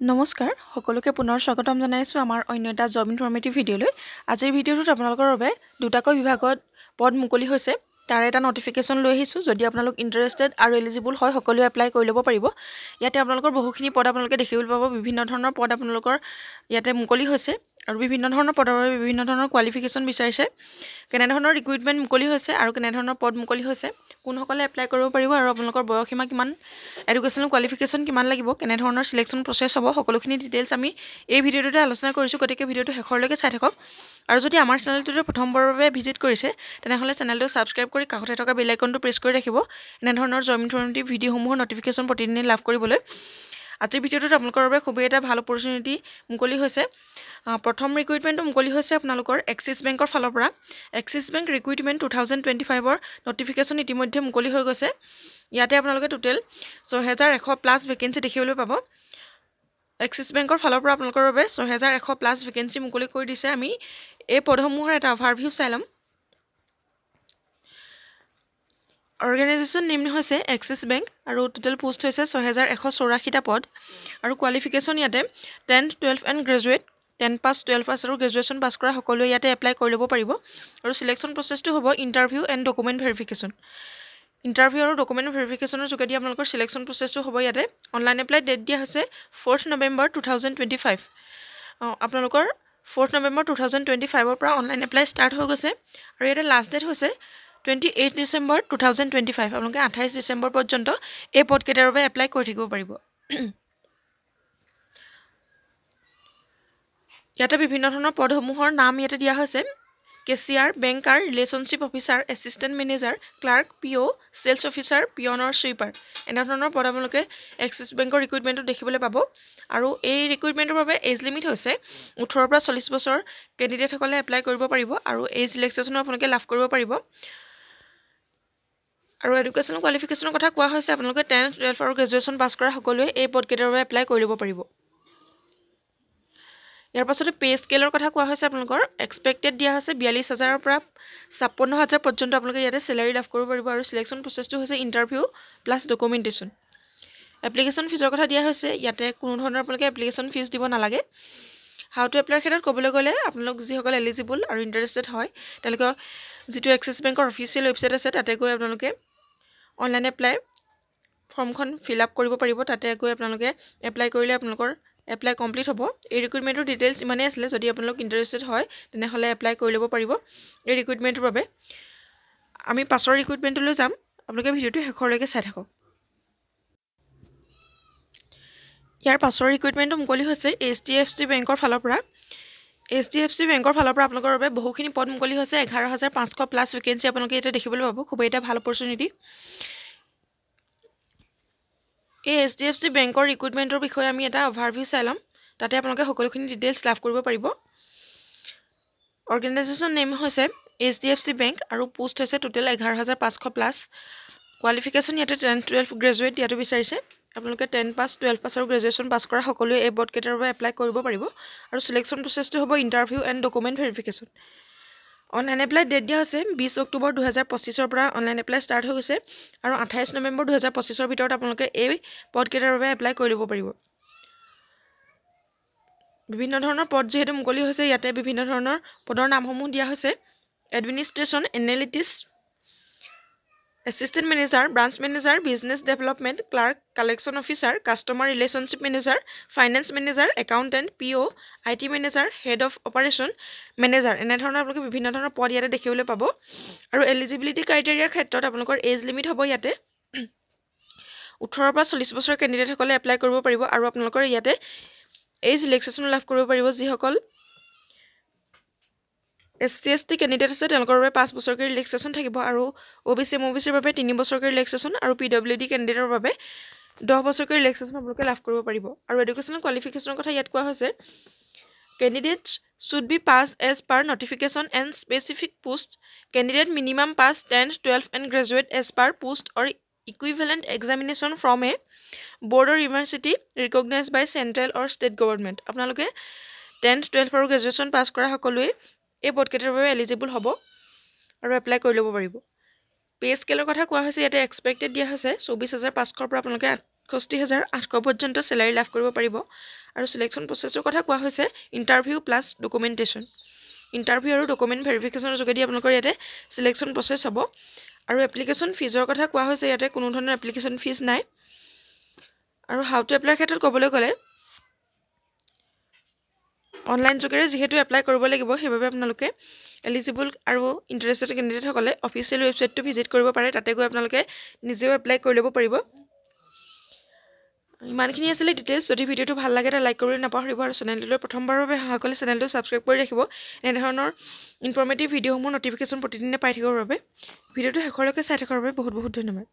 নমস্কাৰ সকলোকে পুনৰ স্বাগতম জনাইছো আমাৰ অন্য এটা জব ইনফৰমেটিভ ভিডিঅ'লৈ। আজিৰ ভিডিঅ'টোত আপোনালোকৰ বাবে দুটাকৈ বিভাগত পদ মুকলি হৈছে তাৰ এটা নটিফিকেশ্যন লৈ আহিছো। যদি আপোনালোক ইন্টাৰেষ্টেড আৰু এলিজিবল হয় সকলোৱে এপ্লাই কৰি ল'ব পাৰিব। ইয়াতে আপোনালোকৰ বহুখিনি পদ আপোনালোকে দেখিবলৈ পাব। বিভিন্ন ধৰণৰ পদ আপোনালোকৰ ইয়াতে মুকলি হৈছে আৰু বিভিন্ন ধৰণৰ পদৰ বাবে বিভিন্ন ধৰণৰ কোৱালিফিকেশ্যন বিচাৰিছে। কেনে ধৰণৰ ৰিক্ৰুইটমেণ্ট মুকলি হৈছে আৰু কেনে ধৰণৰ পদ মুকলি হৈছে, কোনসকলে এপ্লাই কৰিব পাৰিব আৰু আপোনালোকৰ বয়সীমা কিমান, এডুকেশ্যনেল কোৱালিফিকেশ্যন কিমান লাগিব, কেনে ধৰণৰ সিলেকশ্যন প্ৰচেছ হ'ব, সকলোখিনি ডিটেইলছ আমি এই ভিডিঅ'টোতে আলোচনা কৰিছোঁ। গতিকে ভিডিঅ'টো শেষলৈকে চাই থাকক। আৰু যদি আমাৰ চেনেলটোতে প্ৰথমবাৰৰ বাবে ভিজিট কৰিছে তেনেহ'লে চেনেলটো ছাবস্ক্ৰাইব কৰি কাষতে থকা বেল আইকনটো প্ৰেছ কৰি ৰাখিব এনেধৰণৰ জব ইনফৰমেটিভ ভিডিঅ'সমূহৰ নটিফিকেশ্যন প্ৰতিদিনে লাভ কৰিবলৈ। আজিৰ ভিডিঅ'টোত আপোনালোকৰ বাবে খুবেই এটা ভাল অপৰচুনিটি মুকলি হৈছে। প্ৰথম ৰিক্ৰুইটমেণ্টটো মুকলি হৈছে আপোনালোকৰ এক্সিছ বেংকৰ ফালৰ পৰা। এক্সিছ বেংক ৰিক্ৰুইটমেণ্ট 2025ৰ নটিফিকেশ্যন ইতিমধ্যে মুকলি হৈ গৈছে। ইয়াতে আপোনালোকে টোটেল 6100+ ভেকেঞ্চি দেখিবলৈ পাব। এক্সিছ বেংকৰ ফালৰ পৰা আপোনালোকৰ বাবে 6100+ ভেকেঞ্চি মুকলি কৰি দিছে। আমি এই পদসমূহৰ এটা অভাৰভিউ চাই ল'ম। অৰ্গেনাইজেশ্যন নেম হৈছে এক্সিছ বেংক আৰু টোটেল পোষ্ট হৈছে 6184টা পদ আৰু কোৱালিফিকেশ্যন ইয়াতে 10th 12th এণ্ড গ্ৰেজুৱেট, 10 পাছ 12 পাছ আৰু গ্ৰেজুৱেশ্যন পাছ কৰা সকলোৱে ইয়াতে এপ্লাই কৰি ল'ব পাৰিব। আৰু চিলেকশ্যন প্ৰচেছটো হ'ব interview and document verification. Interview আৰু ডকুমেণ্ট ভেৰিফিকেশ্যনৰ যোগেদি আপোনালোকৰ চিলেকশ্যন প্ৰচেছটো হ'ব ইয়াতে। অনলাইন এপ্লাই ডেট দিয়া হৈছে 4th November 2025। আপোনালোকৰ 4th November 2025ৰ পৰা অনলাইন এপ্লাই ষ্টাৰ্ট হৈ গৈছে আৰু ইয়াতে লাষ্ট ডেট হৈছে 28 December 2025। আপোনালোকে 28 ডিচেম্বৰ পৰ্যন্ত এই পদকেইটাৰ বাবে এপ্লাই কৰি থাকিব পাৰিব। ইয়াতে বিভিন্ন ধৰণৰ পদসমূহৰ নাম ইয়াতে দিয়া হৈছে: cashier, banker, relationship officer, assistant manager, clerk, PO, sales officer, পিয়নৰ, ছুইপাৰ, এনেধৰণৰ পদ আপোনালোকে এক্সিছ বেংকৰ ৰিক্ৰুইটমেণ্টটো দেখিবলৈ পাব। আৰু এই ৰিক্ৰুইটমেণ্টৰ বাবে এজ লিমিট হৈছে 18ৰ পৰা 40 বছৰ কেণ্ডিডেটসকলে এপ্লাই কৰিব পাৰিব আৰু এজ ৰিলেক্সেশ্যনো আপোনালোকে লাভ কৰিব পাৰিব। আৰু এডুকেশ্যনেল কোৱালিফিকেশ্যনৰ কথা কোৱা হৈছে আপোনালোকে 10th 12th আৰু গ্ৰেজুৱেশ্যন পাছ কৰা সকলোৱে এই পদকেইটাৰ বাবে এপ্লাই কৰি ল'ব পাৰিব। ইয়াৰ পাছতে পে স্কেলৰ কথা কোৱা হৈছে। আপোনালোকৰ এক্সপেক্টেড দিয়া হৈছে 42,000ৰ পৰা 56,000 পৰ্যন্ত আপোনালোকে ইয়াতে চেলাৰী লাভ কৰিব পাৰিব। আৰু চিলেকশ্যন প্ৰচেছটো হৈছে ইণ্টাৰভিউ প্লাছ ডকুমেণ্টেশ্যন। এপ্লিকেশ্যন ফিজৰ কথা দিয়া হৈছে। ইয়াতে কোনো ধৰণৰ আপোনালোকে এপ্লিকেশ্যন ফিজ দিব নালাগে। হাউ টু এপ্লাইৰ ক্ষেত্ৰত ক'বলৈ গ'লে আপোনালোক যিসকল এলিজিবল আৰু ইণ্টাৰেষ্টেড হয় তেওঁলোকে যিটো এক্সিছ বেংকৰ অফিচিয়েল ৱেবছাইট আছে তাতে গৈ আপোনালোকে অনলাইন এপ্লাই ফৰ্মখন ফিল আপ কৰিব পাৰিব। তাতে গৈ আপোনালোকে এপ্লাই কৰিলে আপোনালোকৰ এপ্লাই কমপ্লিট হ'ব। এই ৰিক্ৰুইটমেণ্টৰ ডিটেইলছ ইমানেই আছিলে। যদি আপোনালোক ইণ্টাৰেষ্টেড হয় তেনেহ'লে এপ্লাই কৰি ল'ব পাৰিব এই ৰিক্ৰুইটমেণ্টৰ বাবে। আমি পাছৰ ৰিক্ৰুইটমেণ্টলৈ যাম। আপোনালোকে ভিডিঅ'টো শেষলৈকে চাই থাকক। ইয়াৰ পাছৰ ৰিক্ৰুইটমেণ্টটো মুকলি হৈছে HDFC বেংকৰ ফালৰ পৰা। HDFC বেংকৰ ফালৰ পৰা আপোনালোকৰ বাবে বহুখিনি পদ মুকলি হৈছে। 11,500+ ভেকেঞ্চি আপোনালোকে এতিয়া দেখিবলৈ পাব। খুবেই এটা ভাল অপৰচুনিটি। এই HDFC বেংকৰ ৰিক্ৰুইটমেণ্টৰ বিষয়ে আমি এটা অভাৰভিউ চাই ল'ম। তাতে আপোনালোকে সকলোখিনি ডিটেইলছ লাভ কৰিব পাৰিব। অৰ্গেনাইজেশ্যন নেম হৈছে HDFC বেংক আৰু পোষ্ট হৈছে টোটেল 11,500+। কোৱালিফিকেশ্যন ইয়াতে 10th 12th গ্ৰেজুৱেট ইয়াতো বিচাৰিছে। আপোনালোকে 10 পাছ 12 পাছ আৰু গ্ৰেজুৱেশ্যন পাছ কৰা সকলোৱে এই পদকেইটাৰ বাবে এপ্লাই কৰিব পাৰিব। আৰু চিলেকশ্যন প্ৰচেছটো হ'ব interview and document verification. Online apply date দিয়া হৈছে 20 অক্টোবৰ 2025ৰ পৰা অনলাইন এপ্লাই ষ্টাৰ্ট হৈ গৈছে আৰু 28 নৱেম্বৰ 2025ৰ ভিতৰত আপোনালোকে এই পদকেইটাৰ বাবে এপ্লাই কৰি ল'ব পাৰিব। বিভিন্ন ধৰণৰ পদ যিহেতু মুকলি হৈছে ইয়াতে বিভিন্ন ধৰণৰ পদৰ নামসমূহ দিয়া হৈছে: administration, analytics, assistant manager, branch manager, business development, clerk, collection officer, customer relationship manager, finance manager, accountant, PO, IT manager, head of operation manager, এনেধৰণৰ আপোনালোকে বিভিন্ন ধৰণৰ পদ ইয়াতে দেখিবলৈ পাব। আৰু এলিজিবিলিটি ক্ৰাইটেৰিয়াৰ ক্ষেত্ৰত আপোনালোকৰ এজ লিমিট হ'ব ইয়াতে 18ৰ পৰা 40 বছৰ কেণ্ডিডেটসকলে এপ্লাই কৰিব পাৰিব। আৰু আপোনালোকৰ ইয়াতে এজ ৰিলেক্সেশ্যন লাভ কৰিব পাৰিব। যিসকল SC ST কেণ্ডিডেট আছে তেওঁলোকৰ বাবে 5 বছৰকৈ ৰিলেক্সেশ্যন থাকিব আৰু OBC MOBCৰ বাবে 3 বছৰকৈ ৰিলেক্সেশ্যন আৰু PWD কেণ্ডিডেটৰ বাবে 10 বছৰকৈ ৰিলেক্সেশ্যন আপোনালোকে লাভ কৰিব পাৰিব। আৰু এডুকেশ্যনেল কোৱালিফিকেশ্যনৰ কথা ইয়াত কোৱা হৈছে: candidates should be passed as per notification and specific post. Candidate minimum pass 10th 12th and graduate as per post or equivalent examination from a board or university recognized by central or state government. আপোনালোকে 10th 12th আৰু graduation pass কৰা সকলোৱে এই পদকেইটাৰ বাবে eligible হ'ব আৰু apply কৰি ল'ব পাৰিব। পে স্কেলৰ কথা কোৱা হৈছে। ইয়াতে এক্সপেক্টেড দিয়া হৈছে 24,500ৰ পৰা আপোনালোকে ৬৫,৮০০ পৰ্যন্ত চেলাৰী লাভ কৰিব পাৰিব আৰু চিলেকশ্যন প্ৰচেছৰ কথা কোৱা হৈছে ইণ্টাৰভিউ প্লাছ ডকুমেণ্টেশ্যন ইণ্টাৰভিউ আৰু ডকুমেণ্ট ভেৰিফিকেশ্যনৰ যোগেদি আপোনালোকৰ ইয়াতে চিলেকশ্যন প্ৰচেছ হ'ব আৰু এপ্লিকেশ্যন ফিজৰ কথা কোৱা হৈছে ইয়াতে কোনো ধৰণৰ এপ্লিকেশ্যন ফিজ নাই আৰু হাউ টু এপ্লাইৰ ক্ষেত্ৰত ক'বলৈ গ'লে অনলাইন যোগেৰে যিহেতু এপ্লাই কৰিব লাগিব সেইবাবে আপোনালোকে এলিজিবল আৰু ইণ্টাৰেষ্টেড কেণ্ডিডেটসকলে অফিচিয়েল ৱেবছাইটটো ভিজিট কৰিব পাৰে তাতে গৈ আপোনালোকে নিজেও এপ্লাই কৰি ল'ব পাৰিব ইমানখিনি আছিলে ডিটেইলছ যদি ভিডিঅ'টো ভাল লাগে এটা লাইক কৰিবলৈ নাপাহৰিব আৰু চেনেলটোলৈ প্ৰথমবাৰৰ বাবে অহাসকলে চেনেলটো ছাবস্ক্ৰাইব কৰি ৰাখিব এনেধৰণৰ ইনফৰ্মেটিভ ভিডিঅ'সমূহ নটিফিকেশ্যন প্ৰতিদিনে পাই থাকিবৰ বাবে ভিডিঅ'টো শেষলৈকে চাই থকাৰ বাবে বহুত বহুত ধন্যবাদ